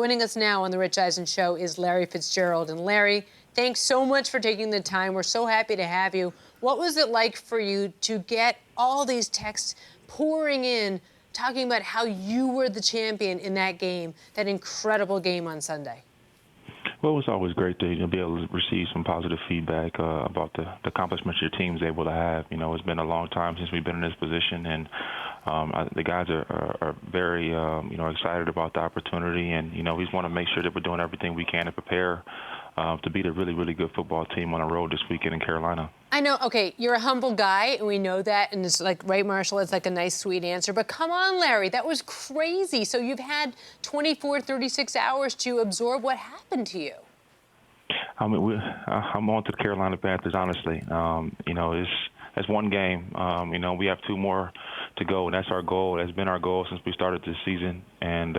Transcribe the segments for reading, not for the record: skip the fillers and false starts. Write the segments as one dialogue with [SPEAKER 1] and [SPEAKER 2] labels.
[SPEAKER 1] Joining us now on The Rich Eisen Show is Larry Fitzgerald. And Larry, thanks so much for taking the time. We're so happy to have you. What was it like for you to get all these texts pouring in, talking about how you were the champion in that game, that incredible game on Sunday?
[SPEAKER 2] Well, it was always great to be able to receive some positive feedback about the accomplishments your team's able to have. It's been a long time since we've been in this position, and the guys are very, excited about the opportunity, and, we just want to make sure that we're doing everything we can to prepare to beat a really, really good football team on the road this weekend in Carolina.
[SPEAKER 1] I know, okay, you're a humble guy, and we know that, and it's like, right, Marshall, it's like a nice, sweet answer, but come on, Larry, that was crazy. So you've had 24, 36 hours to absorb what happened to you.
[SPEAKER 2] I mean, I'm on to the Carolina Panthers, honestly. It's one game. We have two more to go, and that's our goal. That's been our goal since we started this season, and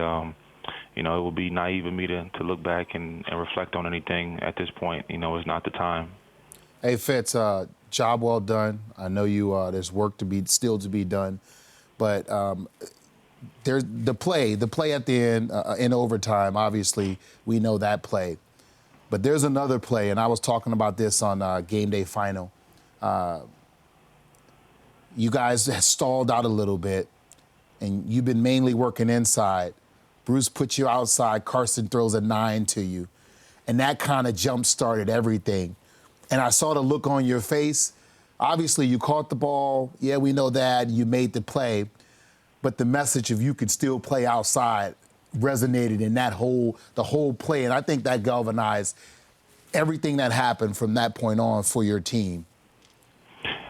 [SPEAKER 2] it would be naive of me to look back and reflect on anything at this point. It's not the time.
[SPEAKER 3] Hey, Fitz, job well done. I know there's work still to be done, but there's the play at the end in overtime. Obviously, we know that play, but there's another play, and I was talking about this on Game Day Final. You guys have stalled out a little bit, and you've been mainly working inside. Bruce puts you outside. Carson throws a 9 to you, and that kind of jump-started everything. And I saw the look on your face. Obviously, you caught the ball. Yeah, we know that. You made the play. But the message of you could still play outside resonated in the whole play. And I think that galvanized everything that happened from that point on for your team.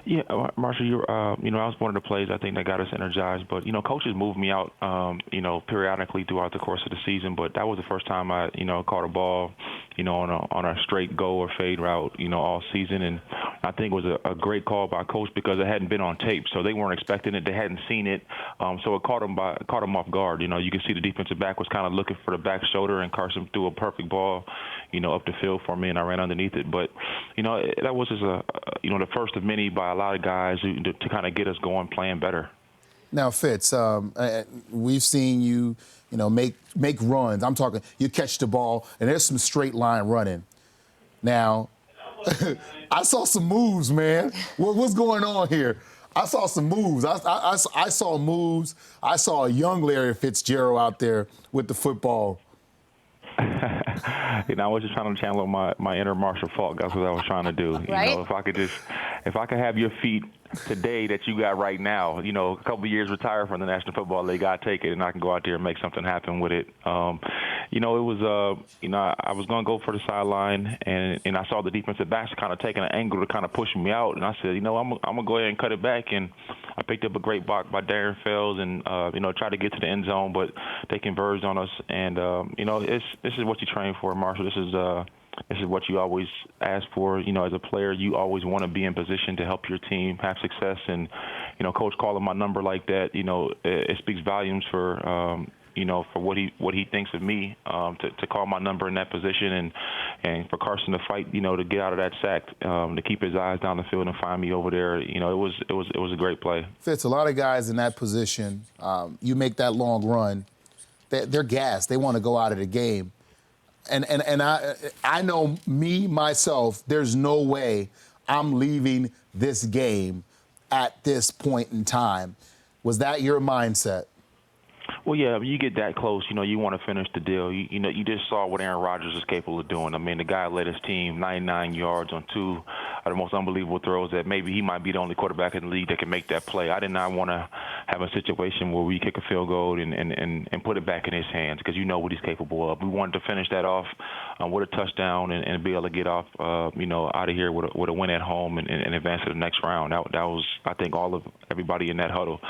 [SPEAKER 2] Yeah, Marshall, I was one of the plays I think that got us energized. But, coaches moved me out, periodically throughout the course of the season. But that was the first time I, caught a ball, on a straight go or fade route, all season. And I think it was a great call by coach because it hadn't been on tape. So they weren't expecting it. They hadn't seen it. So it caught them off guard. You can see the defensive back was kind of looking for the back shoulder, and Carson threw a perfect ball, up the field for me, and I ran underneath it. But, that was just the first of many by a lot of guys to kind of get us going, playing better.
[SPEAKER 3] Now, Fitz, we've seen you, make runs. I'm talking, you catch the ball, and there's some straight line running. Now, I saw some moves, man. What's going on here? I saw some moves. I saw moves. I saw a young Larry Fitzgerald out there with the football.
[SPEAKER 2] I was just trying to channel my inner Marshall Falk. That's what I was trying to do.
[SPEAKER 1] Right?
[SPEAKER 2] If I could have your feet today that you got right now, a couple of years retired from the National Football League, I'd take it, and I can go out there and make something happen with it. It was, I was going to go for the sideline, and I saw the defensive backs kind of taking an angle to kind of push me out, and I said, I'm going to go ahead and cut it back, and I picked up a great block by Darren Fells and, tried to get to the end zone, but they converged on us, and, this is what you train for, Marshall. This is what you always ask for. As a player, you always want to be in position to help your team have success. And, Coach calling my number like that, it speaks volumes for, for what he thinks of me, to call my number in that position and for Carson to fight, to get out of that sack, to keep his eyes down the field and find me over there. It was a great play.
[SPEAKER 3] Fitz, a lot of guys in that position, you make that long run, they're gassed. They want to go out of the game. And I know myself, there's no way I'm leaving this game at this point in time. Was that your mindset?
[SPEAKER 2] Well, yeah, you get that close, you want to finish the deal. You just saw what Aaron Rodgers is capable of doing. I mean, the guy led his team 99 yards on two of the most unbelievable throws that maybe he might be the only quarterback in the league that can make that play. I did not want to have a situation where we kick a field goal and put it back in his hands because you know what he's capable of. We wanted to finish that off with a touchdown and be able to get off, out of here with a win at home and advance to the next round. That was, I think, everybody in that huddle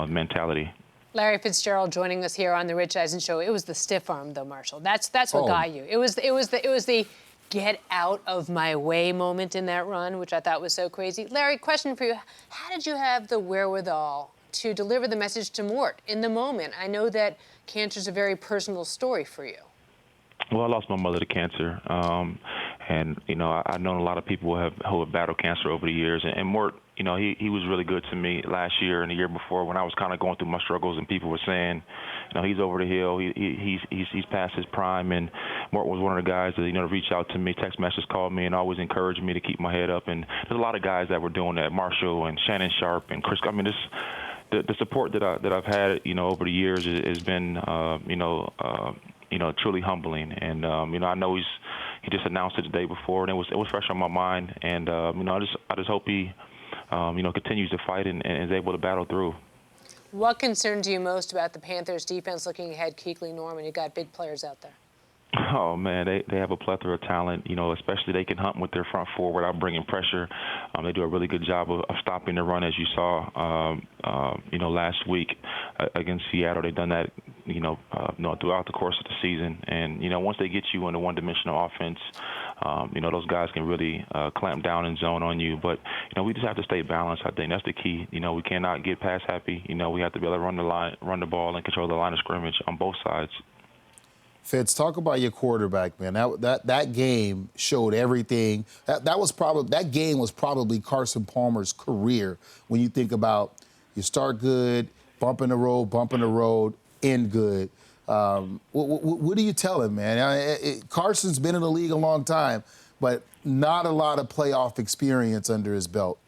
[SPEAKER 2] mentality.
[SPEAKER 1] Larry Fitzgerald joining us here on the Rich Eisen Show. It was the stiff arm, though, Marshall. That's what got you. It was the get out of my way moment in that run, which I thought was so crazy. Larry, question for you: how did you have the wherewithal to deliver the message to Mort in the moment? I know that cancer's a very personal story for you.
[SPEAKER 2] Well, I lost my mother to cancer, and I've known a lot of people who have battled cancer over the years, and Mort, he was really good to me last year and the year before when I was kind of going through my struggles and people were saying, he's over the hill. He's past his prime. And Mort was one of the guys that, reached out to me, text messages, called me, and always encouraged me to keep my head up. And there's a lot of guys that were doing that, Marshall and Shannon Sharp and Chris. I mean, the support that I've had, over the years has been, truly humbling. And I know he just announced it the day before, and it was fresh on my mind. And I just hope he, continues to fight and is able to battle through.
[SPEAKER 1] What concerns you most about the Panthers' defense looking ahead, Kuechly, Norman? You got big players out there.
[SPEAKER 2] Oh, man, they have a plethora of talent, especially they can hunt with their front four without bringing pressure. They do a really good job of stopping the run, as you saw, last week against Seattle. They've done that, throughout the course of the season. And, once they get you in a one-dimensional offense, those guys can really clamp down and zone on you. But, we just have to stay balanced. I think that's the key. We cannot get pass happy. We have to be able to run the ball and control the line of scrimmage on both sides.
[SPEAKER 3] Fitz, talk about your quarterback, man. That game showed everything. That game was probably Carson Palmer's career when you think about you start good, bump in the road, end good. What do you tell him, man? Carson's been in the league a long time, but not a lot of playoff experience under his belt.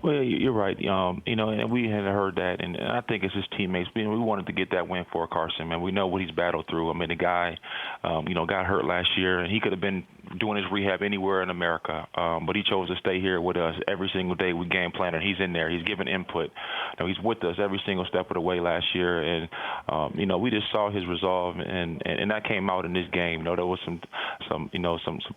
[SPEAKER 2] Well, you're right. And we had heard that, and I think it's his teammates. We wanted to get that win for Carson, man. We know what he's battled through. I mean, the guy, got hurt last year, and he could have been doing his rehab anywhere in America, but he chose to stay here with us every single day. We game plan, and he's in there. He's giving input. He's with us every single step of the way last year, and we just saw his resolve, and that came out in this game. There was some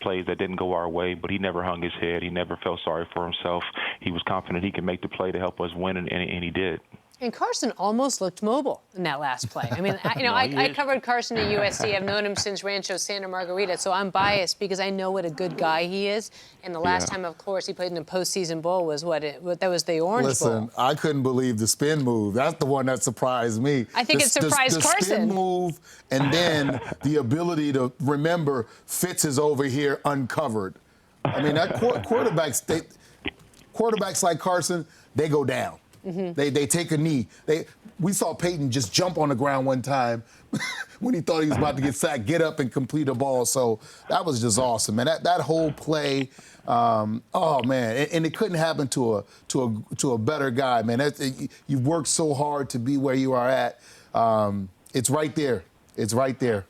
[SPEAKER 2] plays that didn't go our way, but he never hung his head. He never felt sorry for himself. He was confident he could make the play to help us win, and he did.
[SPEAKER 1] And Carson almost looked mobile in that last play. I mean, I covered Carson at USC. I've known him since Rancho Santa Margarita, so I'm biased because I know what a good guy he is. And the last time, of course, he played in the postseason bowl was that was the Orange Bowl.
[SPEAKER 3] Listen, I couldn't believe the spin move. That's the one that surprised me.
[SPEAKER 1] I think it surprised
[SPEAKER 3] the
[SPEAKER 1] Carson.
[SPEAKER 3] Spin move, and then the ability to remember Fitz is over here uncovered. I mean, that quarterbacks like Carson, they go down. Mm-hmm. They take a knee. We saw Peyton just jump on the ground one time when he thought he was about to get sacked, get up and complete a ball. So that was just awesome, man. That whole play, oh man, and it couldn't happen to a better guy, man. You've worked so hard to be where you are at. It's right there. It's right there.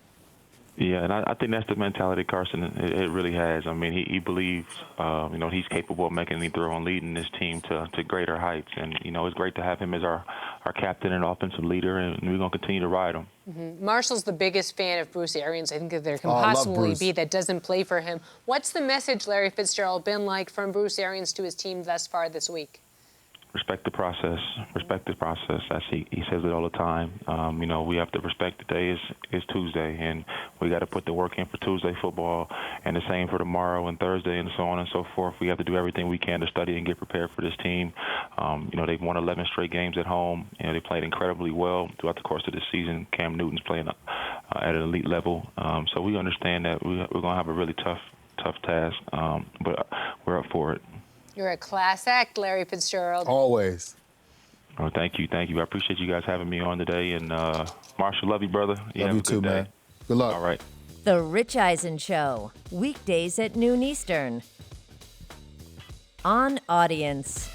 [SPEAKER 2] Yeah, and I think that's the mentality Carson it really has. I mean, he believes, he's capable of making any throw and leading this team to greater heights. And, it's great to have him as our captain and offensive leader, and we're going to continue to ride him.
[SPEAKER 1] Mm-hmm. Marshall's the biggest fan of Bruce Arians. I think that there can possibly be that doesn't play for him. What's the message, Larry Fitzgerald, been like from Bruce Arians to his team thus far this week?
[SPEAKER 2] Respect the process. Respect the process. He says it all the time. We have to respect the day is Tuesday, and we got to put the work in for Tuesday football, and the same for tomorrow and Thursday, and so on and so forth. We have to do everything we can to study and get prepared for this team. They've won 11 straight games at home. They played incredibly well throughout the course of the season. Cam Newton's playing at an elite level, so we understand that we're going to have a really tough task, but we're up for it.
[SPEAKER 1] You're a class act, Larry Fitzgerald.
[SPEAKER 3] Always.
[SPEAKER 2] Oh, thank you. I appreciate you guys having me on today. And Marshall, love you, brother.
[SPEAKER 3] Love you too, man. Good luck.
[SPEAKER 2] All right.
[SPEAKER 4] The Rich Eisen Show, weekdays at noon Eastern. On Audience.